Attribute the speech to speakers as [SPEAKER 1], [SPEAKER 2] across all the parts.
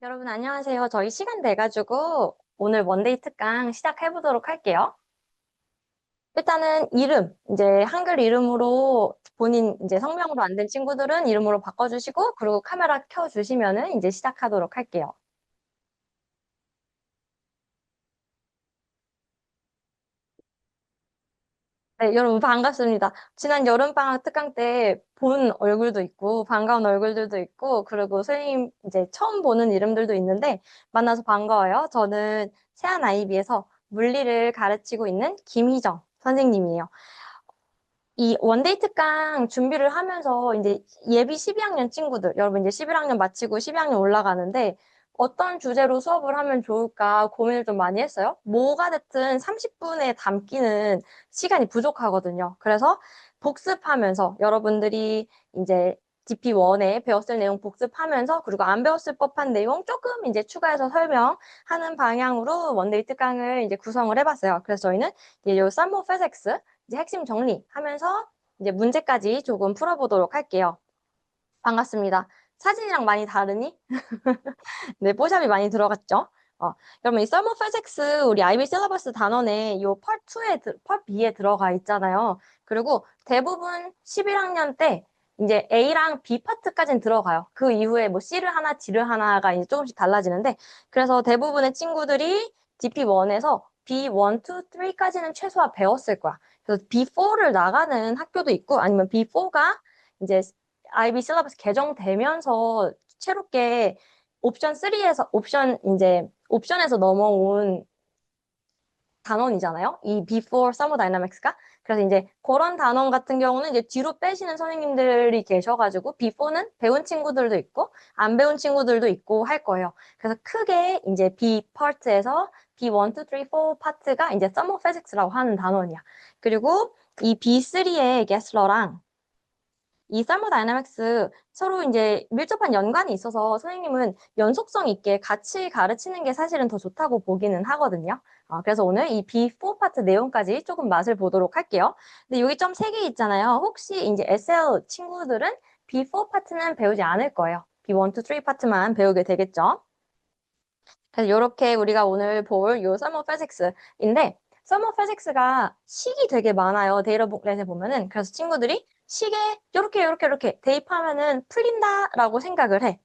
[SPEAKER 1] 여러분 안녕하세요. 저희 시간 돼가지고 오늘 원데이 특강 시작해 보도록 할게요. 일단은 이름, 이제 한글 이름으로 본인 이제 성명으로 안 된 친구들은 이름으로 바꿔주시고 그리고 카메라 켜주시면은 이제 시작하도록 할게요. 네, 여러분 반갑습니다. 지난 여름방학 특강 때 본 얼굴도 있고 반가운 얼굴들도 있고 그리고 선생님 이제 처음 보는 이름들도 있는데 만나서 반가워요. 저는 세안 아이비에서 물리를 가르치고 있는 김희정 선생님이에요. 이 원데이 특강 준비를 하면서 이제 예비 12학년 친구들, 여러분 이제 11학년 마치고 12학년 올라가는데 어떤 주제로 수업을 하면 좋을까 고민을 좀 많이 했어요. 뭐가 됐든 30분에 담기는 시간이 부족하거든요. 그래서 복습하면서 여러분들이 이제 DP1에 배웠을 내용 복습하면서 그리고 안 배웠을 법한 내용 조금 이제 추가해서 설명하는 방향으로 원데이 특강을 이제 구성을 해봤어요. 그래서 저희는 이제 요 썸머 페섹스 이제 핵심 정리하면서 이제 문제까지 조금 풀어보도록 할게요. 반갑습니다. 사진이랑 많이 다르니? 네, 뽀샵이 많이 들어갔죠? 그러면 이 서머 피직스 우리 IB 실러버스 단원에 요 part B에 들어가 있잖아요. 그리고 대부분 11학년 때 이제 A랑 B 파트까지는 들어가요. 그 이후에 뭐 C를 하나, D를 하나가 이제 조금씩 달라지는데 그래서 대부분의 친구들이 DP1에서 B1, 2, 3까지는 최소한 배웠을 거야. 그래서 B4를 나가는 학교도 있고 아니면 B4가 이제 IB 실러버스 개정되면서 새롭게 옵션에서 넘어온 단원이잖아요. 이 before thermodynamics가. 그래서 이제 그런 단원 같은 경우는 이제 뒤로 빼시는 선생님들이 계셔가지고 before는 배운 친구들도 있고 안 배운 친구들도 있고 할 거예요. 그래서 크게 이제 B 파트에서 B1, 2, 3, 4 파트가 이제 thermophysics라고 하는 단원이야. 그리고 이 B3의 게슬러랑 이 thermodynamics 서로 이제 밀접한 연관이 있어서 선생님은 연속성 있게 같이 가르치는 게 사실은 더 좋다고 보기는 하거든요. 그래서 오늘 이 B4 파트 내용까지 조금 맛을 보도록 할게요. 근데 여기 점 3개 있잖아요. 혹시 이제 SL 친구들은 B4 파트는 배우지 않을 거예요. B1, 2, 3 파트만 배우게 되겠죠. 그래서 이렇게 우리가 오늘 볼 요 서머 피직스인데 서머 피직스가 식이 되게 많아요. 데이터북렛에 보면은. 그래서 친구들이 식에 요렇게 대입하면은 풀린다라고 생각을 해.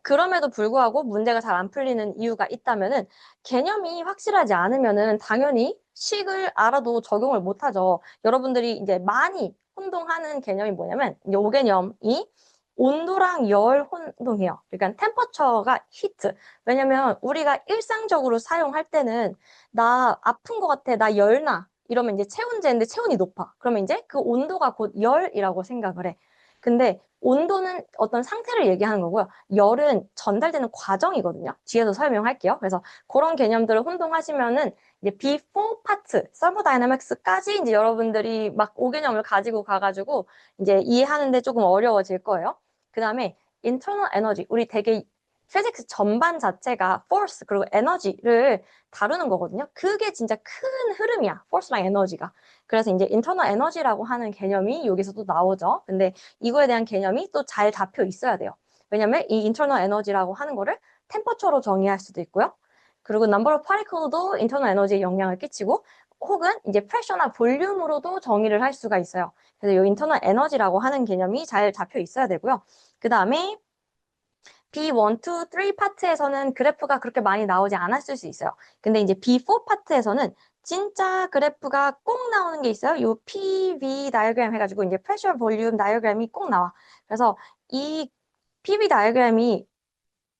[SPEAKER 1] 그럼에도 불구하고 문제가 잘 안 풀리는 이유가 있다면은 개념이 확실하지 않으면은 당연히 식을 알아도 적용을 못 하죠. 여러분들이 이제 많이 혼동하는 개념이 뭐냐면 요 개념이 온도랑 열 혼동해요. 그러니까 템퍼처가 히트. 왜냐면 우리가 일상적으로 사용할 때는 나 아픈 것 같아, 나 열나 이러면 이제 체온제인데 체온이 높아. 그러면 이제 그 온도가 곧 열이라고 생각을 해. 근데 온도는 어떤 상태를 얘기하는 거고요. 열은 전달되는 과정이거든요. 뒤에서 설명할게요. 그래서 그런 개념들을 혼동하시면은 이제 before part, thermodynamics까지 이제 여러분들이 막 5개념을 가지고 가가지고 이제 이해하는데 조금 어려워질 거예요. 그 다음에 internal energy, 우리 되게 피직스 전반 자체가 force 그리고 에너지를 다루는 거거든요. 그게 진짜 큰 흐름이야. force랑 에너지가. 그래서 이제 internal energy라고 하는 개념이 여기서 또 나오죠. 근데 이거에 대한 개념이 또 잘 잡혀 있어야 돼요. 왜냐면 이 internal energy라고 하는 거를 템퍼처로 정의할 수도 있고요. 그리고 number of particles도 internal energy에 영향을 끼치고 혹은 이제 pressure나 볼륨으로도 정의를 할 수가 있어요. 그래서 이 internal energy라고 하는 개념이 잘 잡혀 있어야 되고요. 그 다음에 B1, 2, 3 파트에서는 그래프가 그렇게 많이 나오지 않았을 수 있어요. 근데 이제 B4 파트에서는 진짜 그래프가 꼭 나오는 게 있어요. 요 PV 다이어그램 해가지고 이제 프레셔 볼륨 다이어그램이 꼭 나와. 그래서 이 PV 다이어그램이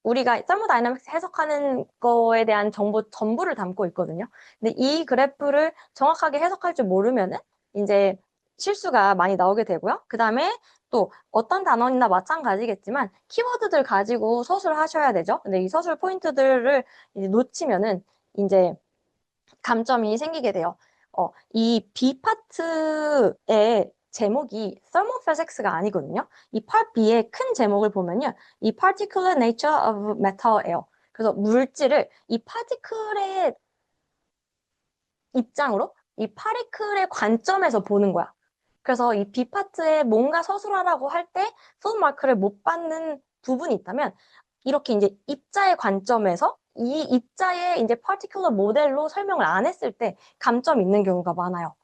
[SPEAKER 1] 우리가 서머다이내믹스 해석하는 거에 대한 정보 전부를 담고 있거든요. 근데 이 그래프를 정확하게 해석할 줄 모르면은 이제 실수가 많이 나오게 되고요. 그 다음에 또 어떤 단원이나 마찬가지겠지만 키워드들 가지고 서술을 하셔야 되죠. 근데 이 서술 포인트들을 이제 놓치면은 이제 감점이 생기게 돼요. 이 B 파트의 제목이 thermophysics가 아니거든요. 이 part B의 큰 제목을 보면요. 이 particular nature of matter예요. 그래서 물질을 이 파티클의 입장으로 이 파티클의 관점에서 보는 거야. 그래서 이 B 파트에 뭔가 서술하라고 할 때 풀 마크를 못 받는 부분이 있다면 이렇게 이제 입자의 관점에서 이 입자의 이제 particular 모델로 설명을 안 했을 때 감점이 있는 경우가 많아요.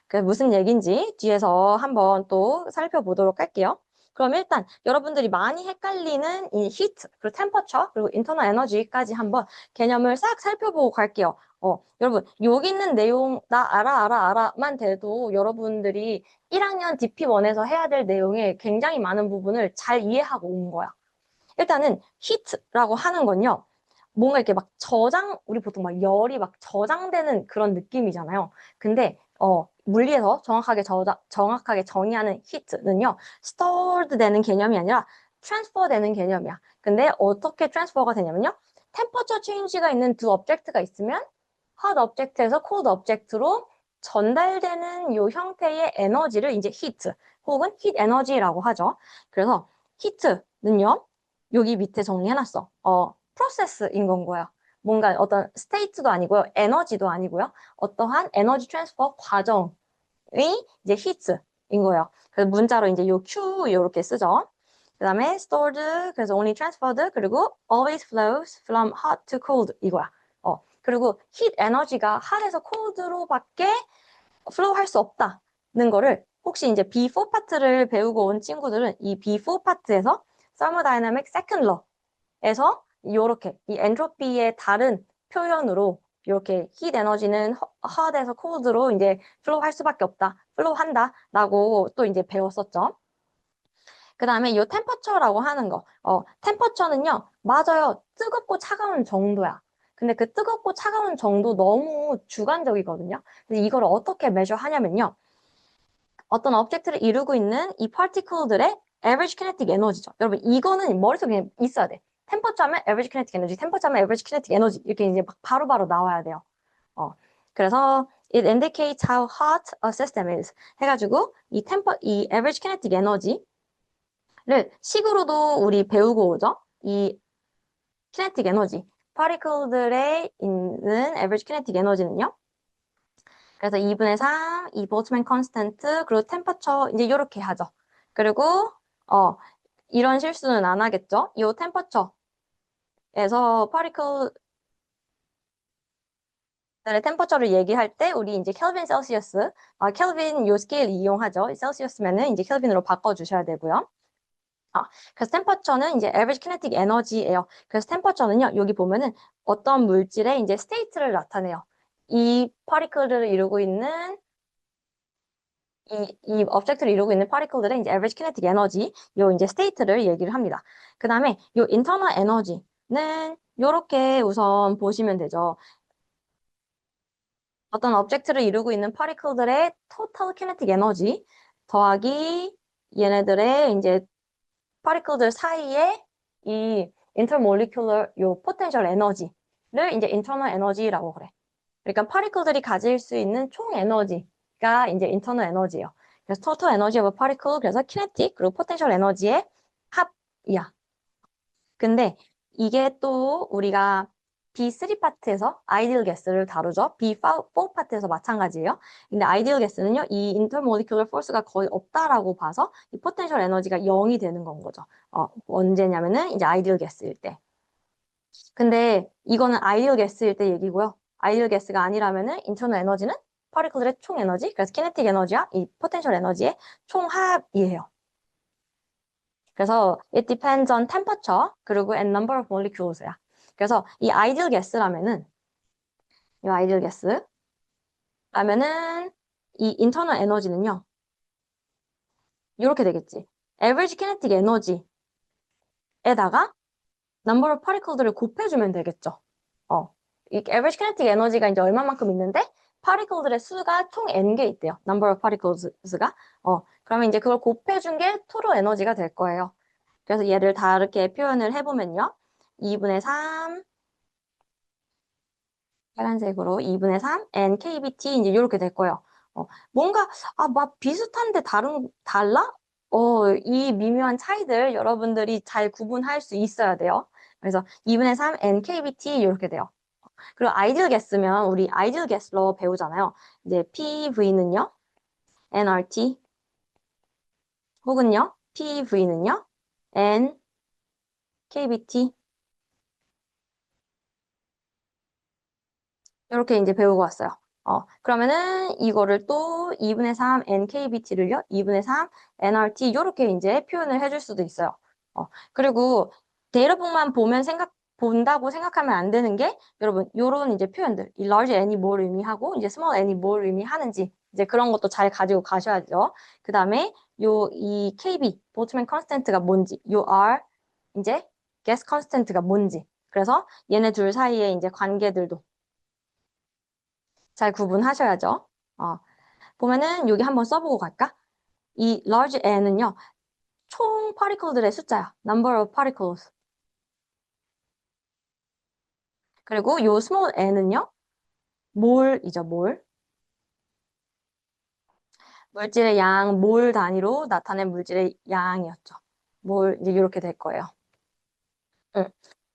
[SPEAKER 1] 그 무슨 얘기인지 뒤에서 한번 또 살펴보도록 할게요. 그럼 일단 여러분들이 많이 헷갈리는 이 heat, 그리고 temperature, 그리고 internal energy까지 한번 개념을 싹 살펴보고 갈게요. 여러분, 여기 있는 내용, 나 알아만 돼도 여러분들이 1학년 DP1에서 해야 될 내용의 굉장히 많은 부분을 잘 이해하고 온 거야. 일단은 heat라고 하는 건요. 뭔가 이렇게 막 우리 보통 막 열이 막 저장되는 그런 느낌이잖아요. 근데 물리에서 정확하게 정의하는 heat는요. stored 되는 개념이 아니라 transfer 되는 개념이야. 근데 어떻게 transfer가 되냐면요. temperature change가 있는 두 object가 있으면 hot object에서 cold object로 전달되는 요 형태의 에너지를 이제 heat 혹은 heat energy라고 하죠. 그래서 heat는요. 여기 밑에 정리해놨어. 프로세스인 건 거야. 뭔가 어떤 스테이트도 아니고요. 에너지도 아니고요. 어떠한 에너지 트랜스퍼 과정의 이제 히트인 거예요. 그래서 문자로 이제 요 Q 이렇게 쓰죠. 그 다음에 stored, 그래서 only transferred, 그리고 always flows from hot to cold 이거야. 그리고 heat 에너지가 hot에서 cold로밖에 flow 할 수 없다는 거를 혹시 이제 B4 파트를 배우고 온 친구들은 이 B4 파트에서 thermodynamic second law에서 이렇게 이 엔트로피의 다른 표현으로 이렇게 heat 에너지는 hot에서 cold로 이제 flow 할 수밖에 없다, flow 한다라고 또 이제 배웠었죠. 그 다음에 이 temperature라고 하는 거, temperature는요, 맞아요, 뜨겁고 차가운 정도야. 근데 그 뜨겁고 차가운 정도 너무 주관적이거든요. 그래서 이걸 어떻게 measure 하냐면요. 어떤 오브젝트를 이루고 있는 이 파티클들의 average kinetic energy죠. 여러분 이거는 머릿속에 그냥 있어야 돼. 템퍼처 하면 average kinetic energy, 템퍼처 하면 average kinetic energy 이렇게 이제 막 바로바로 나와야 돼요. 그래서 it indicates how hot a system is 해가지고 이 average kinetic energy를 식으로도 우리 배우고 오죠. 이 kinetic energy, 파티클들에 있는 average kinetic energy는요. 그래서 2분의 3, 이 볼트만 컨스턴트, 그리고 템퍼처 이제 이렇게 하죠. 그리고 이런 실수는 안 하겠죠. 이 템퍼처에서 파티클들의 템퍼처를 얘기할 때 우리 이제 켈빈 셀시어스, 켈빈 요 스케일 이용하죠. 셀시어스면은 이제 켈빈으로 바꿔 주셔야 되고요. 그래서 템퍼처는 이제 average kinetic energy예요. 그래서 템퍼처는요. 여기 보면은 어떤 물질의 이제 스테이트를 나타내요. 이 파티클들을 이루고 있는 이 object를 이루고 있는 particle들의 이제 average kinetic energy, 요 이제 state를 얘기를 합니다. 그 다음에 요 internal energy는 요렇게 우선 보시면 되죠. 어떤 object를 이루고 있는 particle들의 total kinetic energy 더하기 얘네들의 이제 particle들 사이에 이 intermolecular 요 potential energy를 이제 internal energy라고 그래. 그러니까 particle들이 가질 수 있는 총 에너지가 이제 internal energy예요. 그래서 total energy of a particle, 그래서 kinetic, 그리고 potential energy의 합이야. 근데 이게 또 우리가 B3 파트에서 ideal gas를 다루죠. B4 파트에서 마찬가지예요. 근데 ideal gas는요, 이 intermolecular force가 거의 없다라고 봐서 이 potential energy가 0이 되는 건 거죠. 언제냐면은 이제 ideal gas일 때. 근데 이거는 ideal gas일 때 얘기고요. ideal gas가 아니라면은 internal 에너지는 파티클들의 총 에너지, 그래서 kinetic 에너지와 이 potential 에너지의 총합이에요. 그래서 it depends on temperature 그리고 and number of molecules야. 그래서 이 ideal gas라면은 이 ideal gas라면은 이 internal 에너지는요. 이렇게 되겠지. average kinetic 에너지에다가 number of particles들을 곱해주면 되겠죠. 이 average kinetic 에너지가 이제 얼마만큼 있는데 particle들의 수가 총 n개 있대요. number of particles가. 그러면 이제 그걸 곱해준 게 total 에너지가 될 거예요. 그래서 얘를 다르게 표현을 해보면요. 2분의 3 빨간색으로 2분의 3 nkbt 이제 이렇게 될 거예요. 뭔가 막 비슷한데 달라? 이 미묘한 차이들 여러분들이 잘 구분할 수 있어야 돼요. 그래서 2분의 3 nkbt 이렇게 돼요. 그리고 아이디얼 게스면 우리 아이디얼 게스로 배우잖아요. 이제 PV는요, nRT 혹은요, PV는요, KBT. 이렇게 이제 배우고 왔어요. 그러면은 이거를 또 2분의 3 NKBT를요, 2분의 3 NRT 이렇게 이제 표현을 해줄 수도 있어요. 그리고 데이터북만 본다고 생각하면 안 되는 게 여러분 요런 이제 표현들, 이 large n이 뭘 의미하고 이제 small n이 뭘 의미하는지 이제 그런 것도 잘 가지고 가셔야죠. 그 다음에 이 KB, Boltzmann constant가 뭔지, 요 R 이제 gas constant가 뭔지. 그래서 얘네 둘 사이에 이제 관계들도 잘 구분하셔야죠. 보면은 여기 한번 써보고 갈까? 이 large n은요, 총 particle들의 숫자야. number of particles. 그리고 요 small n은요, 몰이죠, 몰. 물질의 양, 몰 단위로 나타낸 물질의 양이었죠. 몰, 이제 이렇게 될 거예요. 응.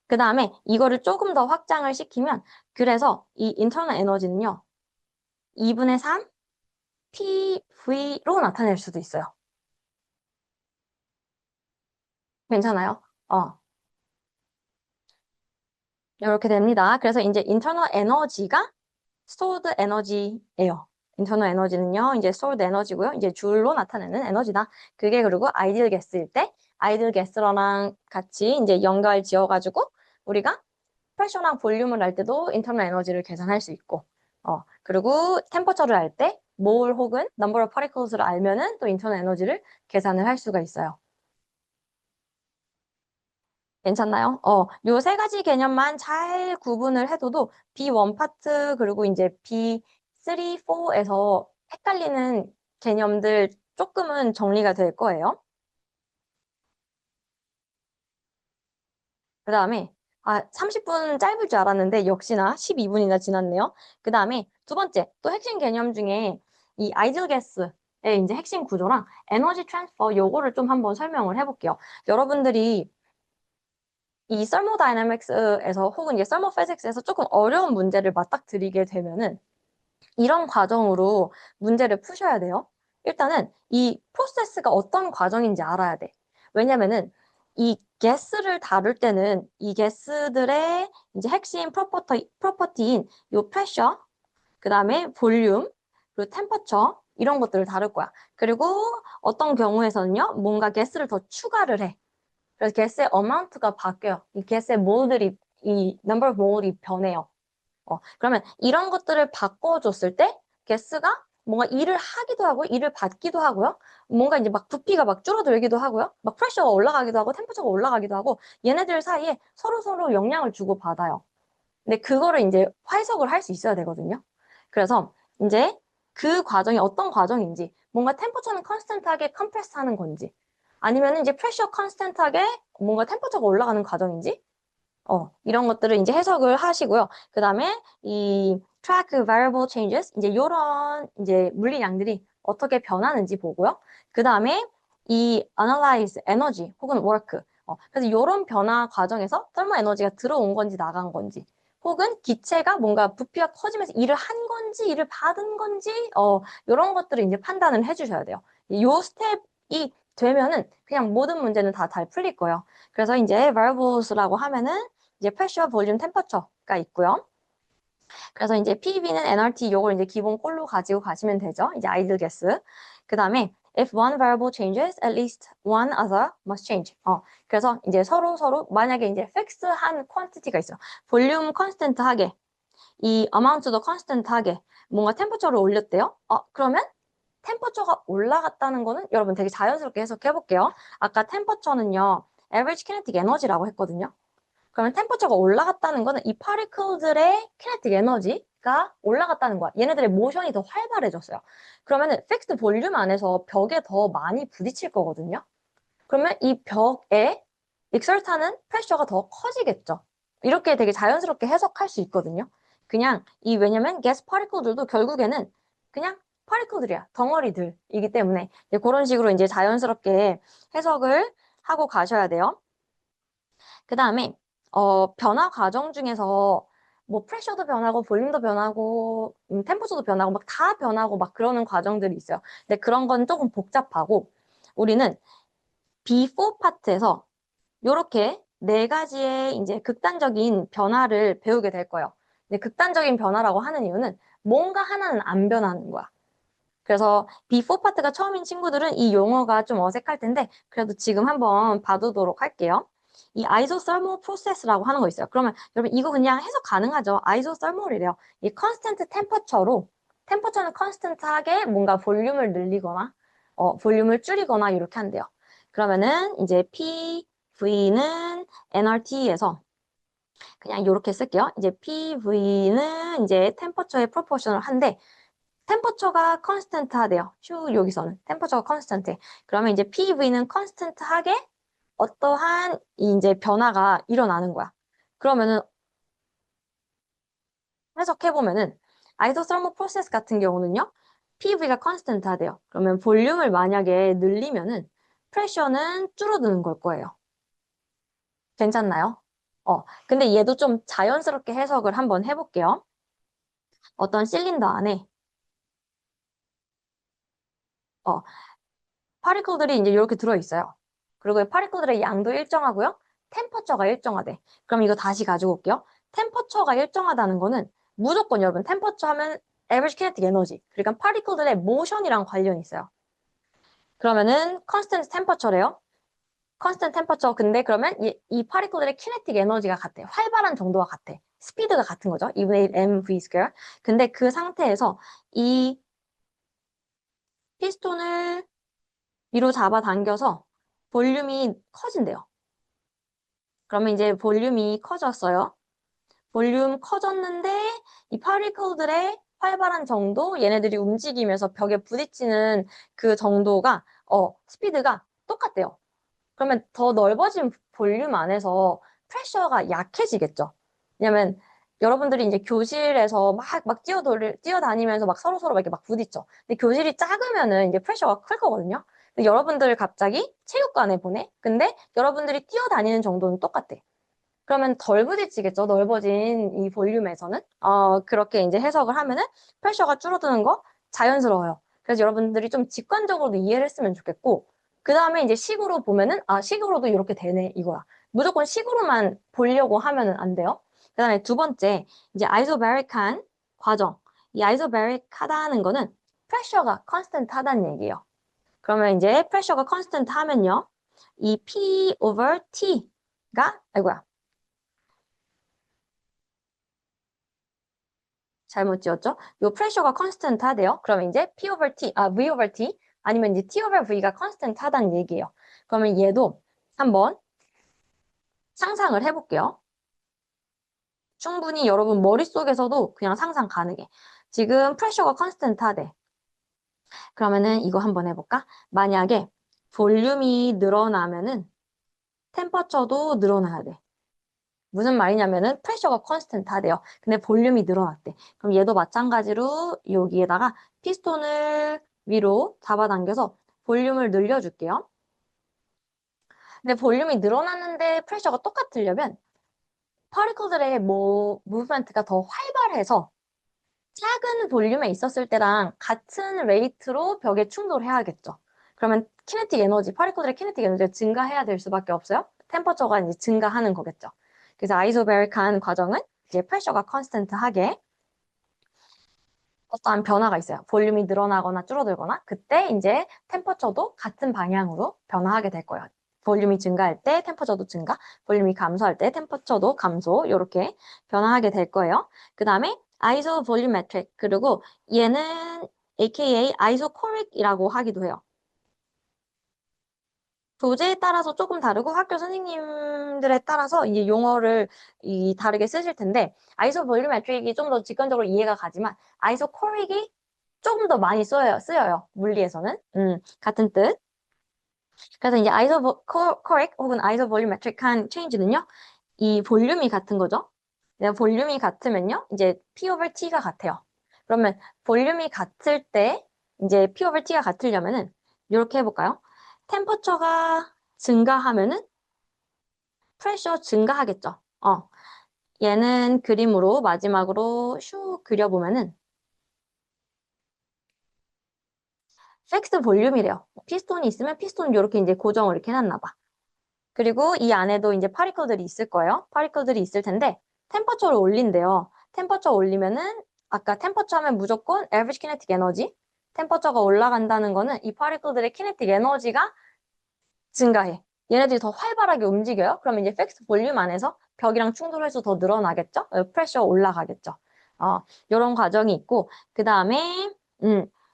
[SPEAKER 1] 그 다음에 이거를 조금 더 확장을 시키면, 그래서 이 internal 에너지는요, 2분의 3 PV로 나타낼 수도 있어요. 괜찮아요? 이렇게 됩니다. 그래서 이제 internal 에너지가 stored 에너지예요. internal 에너지는요, 이제 stored 에너지고요. 이제 줄로 나타내는 에너지다. 그게 그리고 ideal gas일 때 ideal gas랑 같이 이제 연결 지어가지고 우리가 프레셔랑 볼륨을 할 때도 internal 에너지를 계산할 수 있고, 그리고 템퍼처를 할 때 몰 혹은 number of particles를 알면은 또 internal 에너지를 계산을 할 수가 있어요. 괜찮나요? 요 세 가지 개념만 잘 구분을 해둬도 B1 파트 그리고 이제 B3, 4에서 헷갈리는 개념들 조금은 정리가 될 거예요. 그 다음에 30분 짧을 줄 알았는데 역시나 12분이나 지났네요. 그 다음에 두 번째 또 핵심 개념 중에 이 아이디얼 가스의 이제 핵심 구조랑 에너지 트랜스퍼 요거를 좀 한번 설명을 해볼게요. 여러분들이 이 서모다이내믹스에서 혹은 이제 서모피직스에서 조금 어려운 문제를 맞닥뜨리게 되면은 이런 과정으로 문제를 푸셔야 돼요. 일단은 이 프로세스가 어떤 과정인지 알아야 돼. 왜냐면은 이 가스를 다룰 때는 이 가스들의 이제 핵심 프로퍼티인 요 프레셔, 그 다음에 볼륨, 그리고 템퍼처 이런 것들을 다룰 거야. 그리고 어떤 경우에서는요, 뭔가 가스를 더 추가를 해. 그래서 개수의 어마운트가 바뀌어요. 이 개수의 몰들이 이 number of 몰이 변해요. 그러면 이런 것들을 바꿔줬을 때 개수가 뭔가 일을 하기도 하고 일을 받기도 하고요. 뭔가 이제 막 부피가 막 줄어들기도 하고요. 막 프레셔가 올라가기도 하고 템퍼처가 올라가기도 하고 얘네들 사이에 서로 영향을 주고 받아요. 근데 그거를 이제 해석을 할 수 있어야 되거든요. 그래서 이제 그 과정이 어떤 과정인지, 뭔가 템퍼처는 컨스턴트하게 컴프레스 하는 건지, 아니면 이제 프레셔 컨스턴트하게 뭔가 템퍼처가 올라가는 과정인지, 이런 것들을 이제 해석을 하시고요. 그 다음에 이 track variable changes, 이제 요런 이제 물리량들이 어떻게 변하는지 보고요. 그 다음에 이 analyze energy 혹은 work, 그래서 요런 변화 과정에서 thermal 에너지가 들어온 건지 나간 건지, 혹은 기체가 뭔가 부피가 커지면서 일을 한 건지 일을 받은 건지, 요런 것들을 이제 판단을 해주셔야 돼요. 요 스텝이 되면은 그냥 모든 문제는 다 잘 풀릴 거예요. 그래서 이제 variables라고 하면은 이제 pressure, volume, temperature가 있고요. 그래서 이제 PV는 NRT 요걸 이제 기본 꼴로 가지고 가시면 되죠. 이제 idle gas. 그 다음에 if one variable changes, at least one other must change. 그래서 이제 서로 만약에 이제 픽스한 quantity가 있어. 볼륨 컨스턴트하게, 이 amount도 컨스턴트하게 뭔가 템퍼처를 올렸대요. 그러면 템퍼처가 올라갔다는 거는 여러분 되게 자연스럽게 해석해 볼게요. 아까 템퍼처는요, average kinetic energy라고 했거든요. 그러면 템퍼처가 올라갔다는 거는 이 파리클들의 키네틱 에너지가 올라갔다는 거야. 얘네들의 모션이 더 활발해졌어요. 그러면은 픽스드 볼륨 안에서 벽에 더 많이 부딪힐 거거든요. 그러면 이 벽에 익설타는 프레셔가 더 커지겠죠. 이렇게 되게 자연스럽게 해석할 수 있거든요. 그냥 왜냐면 가스 파리클들도 결국에는 그냥 파리클들이야. 덩어리들이기 때문에 그런 식으로 이제 자연스럽게 해석을 하고 가셔야 돼요. 그 다음에 변화 과정 중에서 뭐 프레셔도 변하고 볼륨도 변하고 템퍼처도 변하고 막 다 변하고 막 그러는 과정들이 있어요. 근데 그런 건 조금 복잡하고 우리는 B4 파트에서 요렇게 네 가지의 이제 극단적인 변화를 배우게 될 거예요. 근데 극단적인 변화라고 하는 이유는 뭔가 하나는 안 변하는 거야. 그래서 before 파트가 처음인 친구들은 이 용어가 좀 어색할 텐데 그래도 지금 한번 봐두도록 할게요. 이 isothermal process라고 하는 거 있어요. 그러면 여러분 이거 그냥 해석 가능하죠. isothermal이래요. 이 constant temperature로 템퍼처는 constant하게 뭔가 볼륨을 늘리거나 볼륨을 줄이거나 이렇게 한대요. 그러면은 이제 PV는 nRT에서 그냥 이렇게 쓸게요. 이제 PV는 이제 템퍼처에 프로포셔널 한데 템퍼처가 컨스턴트 하대요. 여기서는 템퍼처가 컨스턴트. 그러면 이제 PV는 컨스턴트하게 어떠한 이제 변화가 일어나는 거야. 그러면은 해석해 보면은 아이소서멀 프로세스 같은 경우는요. PV가 컨스턴트 하대요. 그러면 볼륨을 만약에 늘리면은 프레셔는 줄어드는 걸 거예요. 괜찮나요? 근데 얘도 좀 자연스럽게 해석을 한번 해볼게요. 어떤 실린더 안에 어, 파리클들이 이제 이렇게 들어있어요. 그리고 이 파리클들의 양도 일정하고요. 템퍼처가 일정하대. 그럼 이거 다시 가지고 올게요. 템퍼처가 일정하다는 거는 무조건 여러분 템퍼처 하면 average kinetic energy. 그러니까 파리클들의 모션이랑 관련이 있어요. 그러면은 constant temperature래요. constant temperature. 근데 그러면 이 파리클들의 kinetic 에너지가 같아. 활발한 정도가 같아. 스피드가 같은 거죠. 2분의 1 mv square. 근데 그 상태에서 이 피스톤을 위로 잡아당겨서 볼륨이 커진대요. 그러면 이제 볼륨이 커졌어요. 볼륨 커졌는데 이 파리클들의 활발한 정도, 얘네들이 움직이면서 벽에 부딪히는 그 정도가 스피드가 똑같대요. 그러면 더 넓어진 볼륨 안에서 프레셔가 약해지겠죠. 왜냐면 여러분들이 이제 교실에서 막 뛰어다니면서 막 서로서로 막 이렇게 막 부딪혀. 근데 교실이 작으면은 이제 프레셔가 클 거거든요. 근데 여러분들 갑자기 체육관에 보내? 근데 여러분들이 뛰어다니는 정도는 똑같대. 그러면 덜 부딪히겠죠. 넓어진 이 볼륨에서는. 그렇게 이제 해석을 하면은 프레셔가 줄어드는 거 자연스러워요. 그래서 여러분들이 좀 직관적으로도 이해를 했으면 좋겠고, 그 다음에 이제 식으로 보면은, 식으로도 이렇게 되네, 이거야. 무조건 식으로만 보려고 하면은 안 돼요. 그 다음에 두 번째, 이제 아이소베릭한 과정. 이 아이소베릭하다는 거는 프레셔가 컨스턴트 하다는 얘기예요. 그러면 이제 프레셔가 컨스턴트 하면요. 이 P over T가, 아이고야. 잘못 지었죠? 요 프레셔가 컨스턴트 하대요. 그러면 이제 P over T, V over T 아니면 이제 T over V가 컨스턴트 하다는 얘기예요. 그러면 얘도 한번 상상을 해볼게요. 충분히 여러분 머릿속에서도 그냥 상상 가능해. 지금 프레셔가 컨스턴트 하대. 그러면은 이거 한번 해볼까? 만약에 볼륨이 늘어나면은 템퍼처도 늘어나야 돼. 무슨 말이냐면은 프레셔가 컨스턴트 하대요. 근데 볼륨이 늘어났대. 그럼 얘도 마찬가지로 여기에다가 피스톤을 위로 잡아당겨서 볼륨을 늘려줄게요. 근데 볼륨이 늘어났는데 프레셔가 똑같으려면 파리클들의 무브먼트가 더 활발해서 작은 볼륨에 있었을 때랑 같은 레이트로 벽에 충돌해야겠죠. 그러면 키네틱 에너지, 파리클들의 키네틱 에너지가 증가해야 될 수밖에 없어요. 템퍼처가 이제 증가하는 거겠죠. 그래서 아이소베릭한 과정은 이제 프레셔가 컨스턴트하게 어떠한 변화가 있어요. 볼륨이 늘어나거나 줄어들거나 그때 이제 템퍼처도 같은 방향으로 변화하게 될 거예요. 볼륨이 증가할 때 템퍼처도 증가, 볼륨이 감소할 때 템퍼처도 감소 이렇게 변화하게 될 거예요. 그 다음에 아이소 볼륨메트릭 그리고 얘는 AKA 아이소코릭이라고 하기도 해요. 교재에 따라서 조금 다르고 학교 선생님들에 따라서 이제 용어를 다르게 쓰실 텐데 아이소 볼륨메트릭이 좀 더 직관적으로 이해가 가지만 아이소 코릭이 조금 더 많이 쓰여요. 물리에서는. 같은 뜻. 그래서 이제 아이소 코릭 혹은 아이소 볼륨메트릭한 체인지는요. 이 볼륨이 같은 거죠. 내가 볼륨이 같으면요. 이제 P over T가 같아요. 그러면 볼륨이 같을 때 이제 P over T가 같으려면은 이렇게 해볼까요? 템퍼처가 증가하면은 프레셔 증가하겠죠. 얘는 그림으로 마지막으로 슉 그려보면은 픽스 볼륨이래요. 피스톤이 있으면 피스톤 이렇게 이제 고정을 이렇게 해놨나 봐. 그리고 이 안에도 이제 파리클들이 있을 거예요. 파리클들이 있을 텐데 템퍼처를 올린대요. 템퍼처 올리면은 아까 템퍼처 하면 무조건 average kinetic energy. 템퍼처가 올라간다는 거는 이 파리클들의 kinetic 에너지가 증가해. 얘네들이 더 활발하게 움직여요. 그러면 이제 팩스 볼륨 안에서 벽이랑 충돌해서 더 늘어나겠죠? 프레셔 올라가겠죠. 이런 과정이 있고 그 다음에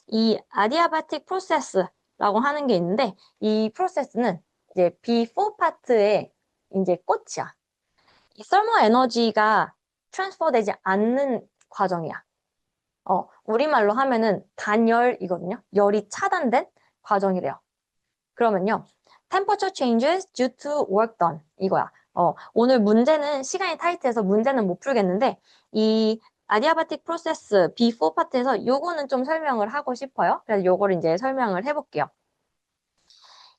[SPEAKER 1] 이 아디아바틱 프로세스라고 하는 게 있는데 이 프로세스는 이제 before 파트의 이제 꽃이야. 이 설모 에너지가 트랜스퍼 되지 않는 과정이야. 우리말로 하면은 단열이거든요. 열이 차단된 과정이래요. 그러면요. Temperature changes due to work done. 이거야. 오늘 문제는 시간이 타이트해서 문제는 못 풀겠는데 이 아디아바틱 프로세스 B4 파트에서 요거는 좀 설명을 하고 싶어요. 그래서 요거를 이제 설명을 해볼게요.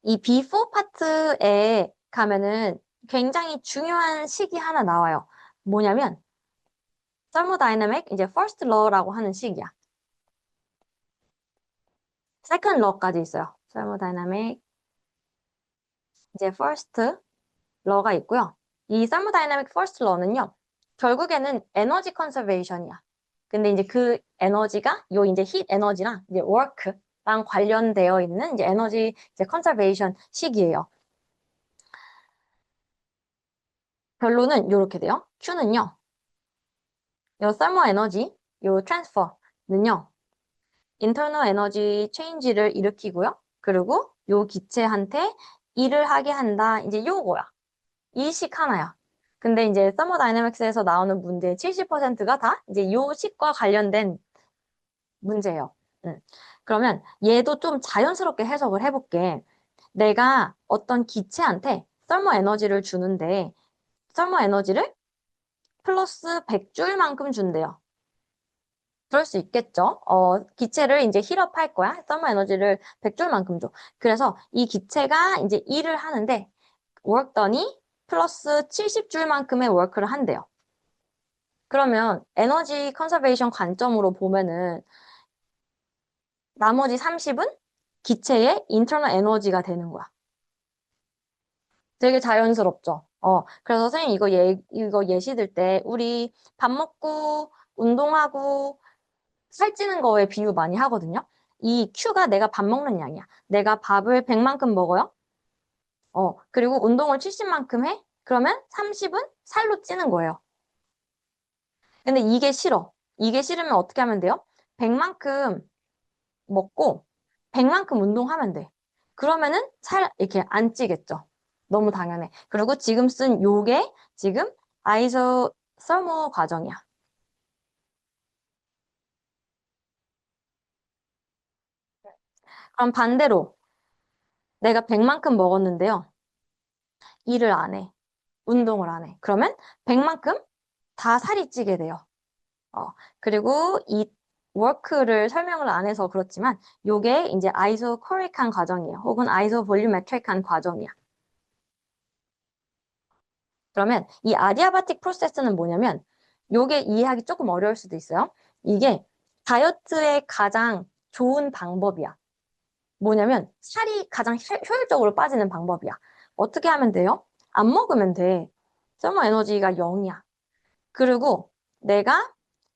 [SPEAKER 1] 이 B4 파트에 가면은 굉장히 중요한 식이 하나 나와요. 뭐냐면 thermodynamic 이제 first law라고 하는 식이야. second law까지 있어요. thermodynamic 이제 first law가 있고요. 이 thermodynamic first law는요. 결국에는 에너지 컨서베이션이야. 근데 이제 그 에너지가 요 이제 힛 에너지랑 이제 work랑 관련되어 있는 이제 에너지 이제 컨서베이션 식이에요. 결론은 이렇게 돼요. Q는요. 요 thermal 에너지, 요 transfer는요. internal 에너지 체인지를 일으키고요. 그리고 요 기체한테 일을 하게 한다. 이제 요거야. 이 식 하나야. 근데 이제 서머다이내믹스에서 나오는 문제의 70%가 다 이제 요 식과 관련된 문제예요. 그러면 얘도 좀 자연스럽게 해석을 해볼게. 내가 어떤 기체한테 설모 에너지를 주는데 설모 에너지를 플러스 100줄만큼 준대요. 그럴 수 있겠죠. 기체를 이제 힐업할 거야. 설모 에너지를 100줄만큼 줘. 그래서 이 기체가 이제 일을 하는데 work done이 플러스 70줄만큼의 워크를 한대요. 그러면 에너지 컨서베이션 관점으로 보면은 나머지 30은 기체의 인터널 에너지가 되는 거야. 되게 자연스럽죠. 그래서 선생님 이거 예시 들 때 우리 밥 먹고 운동하고 살찌는 거에 비유 많이 하거든요. 이 Q가 내가 밥 먹는 양이야. 내가 밥을 100만큼 먹어요. 그리고 운동을 70만큼 해? 그러면 30은 살로 찌는 거예요. 근데 이게 싫어. 이게 싫으면 어떻게 하면 돼요? 100만큼 먹고 100만큼 운동하면 돼. 그러면은 살 이렇게 안 찌겠죠. 너무 당연해. 그리고 지금 쓴 요게 지금 아이소설모 과정이야. 그럼 반대로 내가 100만큼 먹었는데요. 일을 안 해. 운동을 안 해. 그러면 100만큼 다 살이 찌게 돼요. 그리고 이 워크를 설명을 안 해서 그렇지만 요게 이제 아이소코릭한 과정이에요. 혹은 아이소볼륨메트릭한 과정이야. 그러면 이 아디아바틱 프로세스는 뭐냐면 요게 이해하기 조금 어려울 수도 있어요. 이게 다이어트의 가장 좋은 방법이야. 뭐냐면 살이 가장 효율적으로 빠지는 방법이야. 어떻게 하면 돼요? 안 먹으면 돼. 서머 에너지가 0이야. 그리고 내가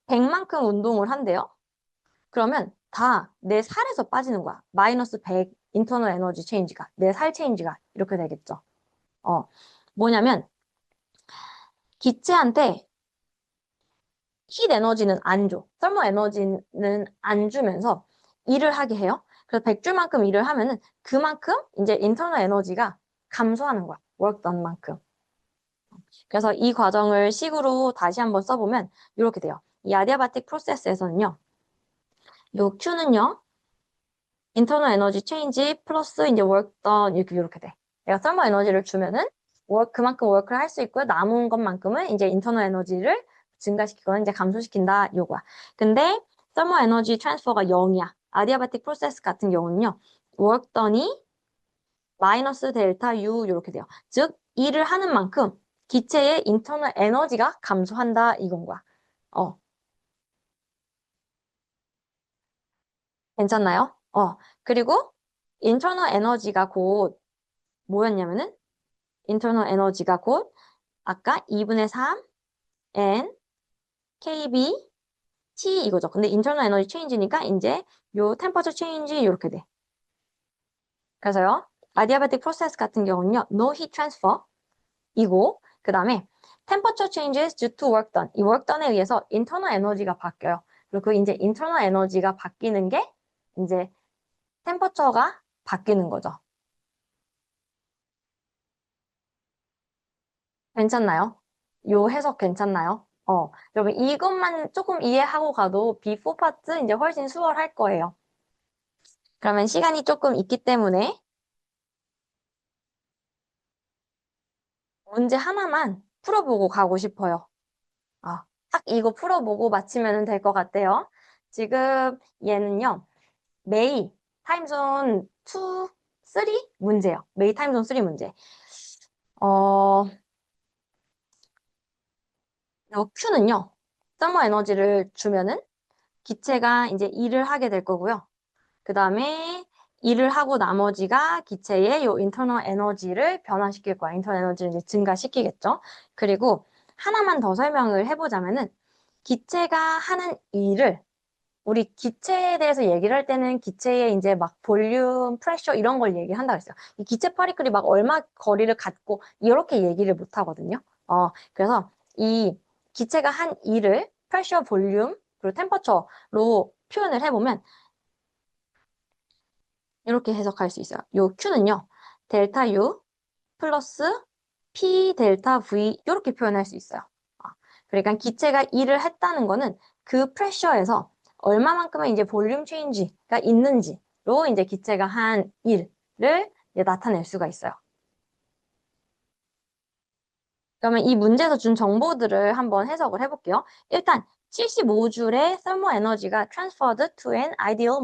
[SPEAKER 1] 100만큼 운동을 한대요. 그러면 다 내 살에서 빠지는 거야. 마이너스 100 인터널 에너지 체인지가 내 살 체인지가 이렇게 되겠죠. 뭐냐면 기체한테 힐 에너지는 안 줘. 설모 에너지는 안 주면서 일을 하게 해요. 그래서 100줄만큼 일을 하면은 그만큼 이제 인터널 에너지가 감소하는 거야. work done 만큼. 그래서 이 과정을 식으로 다시 한번 써보면 이렇게 돼요. 이 아디아바틱 프로세스에서는요. 요 Q는요. 인터널 에너지 체인지 플러스 이제 work done 이렇게 돼. 내가 설모 에너지를 주면은 그만큼 워크를 할 수 있고요. 남은 것만큼은 이제 인터널 에너지를 증가시키거나 이제 감소시킨다 요거야. 근데 설모 에너지 트랜스퍼가 0이야. 아디아바틱 프로세스 같은 경우는요. work done이 마이너스 델타 U 이렇게 돼요. 즉 일을 하는 만큼 기체의 인터널 에너지가 감소한다 이건 거야. 괜찮나요? 그리고 인터널 에너지가 곧 뭐였냐면은 internal 에너지가 곧 아까 2분의 3 n kb t 이거죠. 근데 internal 에너지 체인지니까 이제 요 temperature change 이렇게 돼. 그래서요. adiabatic process 같은 경우는요. no heat transfer 이고 그 다음에 temperature changes due to work done. 이 work done에 의해서 internal 에너지가 바뀌어요. 그리고 그 이제 internal 에너지가 바뀌는 게 이제 temperature가 바뀌는 거죠. 괜찮나요? 요 해석 괜찮나요? 여러분 이것만 조금 이해하고 가도 before 파트 이제 훨씬 수월할 거예요. 그러면 시간이 조금 있기 때문에 문제 하나만 풀어보고 가고 싶어요. 딱 이거 풀어보고 마치면 될 것 같아요. 지금 얘는요. 메이 타임존 2, 3 문제요. 메이 타임존 3 문제. 어, 요 Q는요. 서머 에너지를 주면은 기체가 이제 일을 하게 될 거고요. 그 다음에 일을 하고 나머지가 기체의 요 인터널 에너지를 변화시킬 거야. 인터널 에너지를 이제 증가시키겠죠. 그리고 하나만 더 설명을 해보자면은 기체가 하는 일을 우리 기체에 대해서 얘기를 할 때는 기체의 이제 막 볼륨, 프레셔 이런 걸 얘기한다고 했어요. 이 기체 파리클이 막 얼마 거리를 갖고 이렇게 얘기를 못 하거든요. 그래서 이 기체가 한 일을 프레셔, 볼륨, 그리고 템퍼처로 표현을 해보면 이렇게 해석할 수 있어요. 요 Q는요. 델타 U 플러스 P 델타 V 이렇게 표현할 수 있어요. 그러니까 기체가 일을 했다는 거는 그 프레셔에서 얼마만큼의 이제 볼륨 체인지가 있는지로 이제 기체가 한 일을 이제 나타낼 수가 있어요. 그러면 이 문제에서 준 정보들을 한번 해석을 해볼게요. 일단 75줄의 thermal 에너지가 transferred to an ideal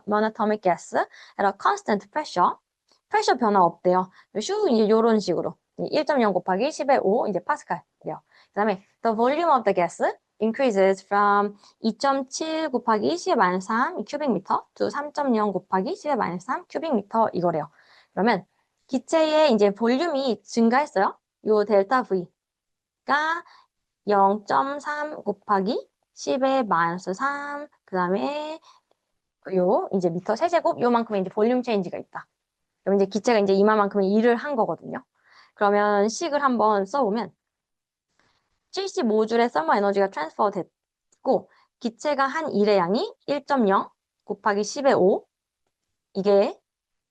[SPEAKER 1] monatomic gas at a constant pressure. 프레셔 변화 없대요. 슈 이제 이런 식으로 1.0 곱하기 10의 5 이제 파스칼이요. 그다음에 the volume of the gas increases from 2.7 곱하기 10의 마이너스 3 큐빅미터 to 3.0 곱하기 10의 마이너스 3 큐빅미터 이거래요. 그러면 기체의 이제 볼륨이 증가했어요. 요 델타 V가 0.3 곱하기 10의 마이너스 3, 그 다음에 요 이제 미터 세제곱 요만큼의 이제 볼륨 체인지가 있다. 그럼 이제 기체가 이제 이만큼의 일을 한 거거든요. 그러면 식을 한번 써보면 75줄의 서머 에너지가 트랜스퍼 됐고 기체가 한 일의 양이 1.0 곱하기 10의 5 이게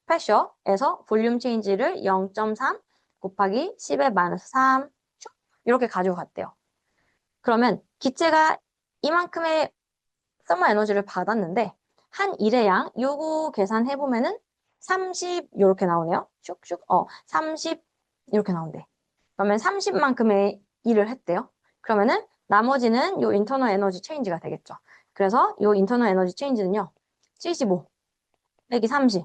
[SPEAKER 1] 프레셔에서 볼륨 체인지를 0.3 곱하기 10의 마이너스 3 이렇게 가지고 갔대요. 그러면 기체가 이만큼의 서머 에너지를 받았는데 한 일의 양 요거 계산해보면은 30 이렇게 나오네요. 슉슉 30 이렇게 나온대. 그러면 30만큼의 일을 했대요. 그러면은 나머지는 요 인터널 에너지 체인지가 되겠죠. 그래서 요 인터널 에너지 체인지는요. 75 빼기 30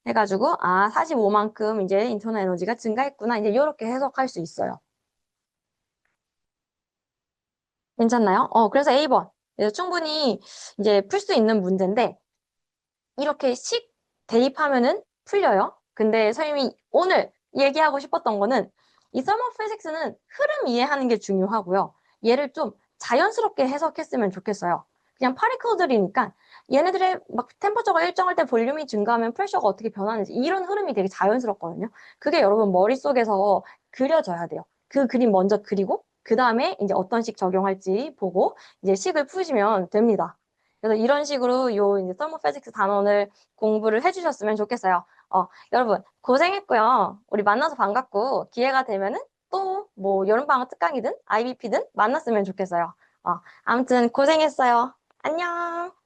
[SPEAKER 1] 해가지고 45만큼 이제 인터널 에너지가 증가했구나. 이제 이렇게 해석할 수 있어요. 괜찮나요? 그래서 A번. 그래서 충분히 이제 풀 수 있는 문제인데 이렇게 식 대입하면은 풀려요. 근데 선생님이 오늘 얘기하고 싶었던 거는 이 서머피직스는 흐름 이해하는 게 중요하고요. 얘를 좀 자연스럽게 해석했으면 좋겠어요. 그냥 파리클들이니까 얘네들의 막 템퍼처가 일정할 때 볼륨이 증가하면 프레셔가 어떻게 변하는지 이런 흐름이 되게 자연스럽거든요. 그게 여러분 머릿속에서 그려져야 돼요. 그 그림 먼저 그리고 그 다음에 이제 어떤 식 적용할지 보고 이제 식을 푸시면 됩니다. 그래서 이런 식으로 요 이제 서머피직스 단원을 공부를 해주셨으면 좋겠어요. 여러분 고생했고요. 우리 만나서 반갑고 기회가 되면은 또 뭐 여름방학 특강이든 IBP든 만났으면 좋겠어요. 아무튼 고생했어요. 안녕.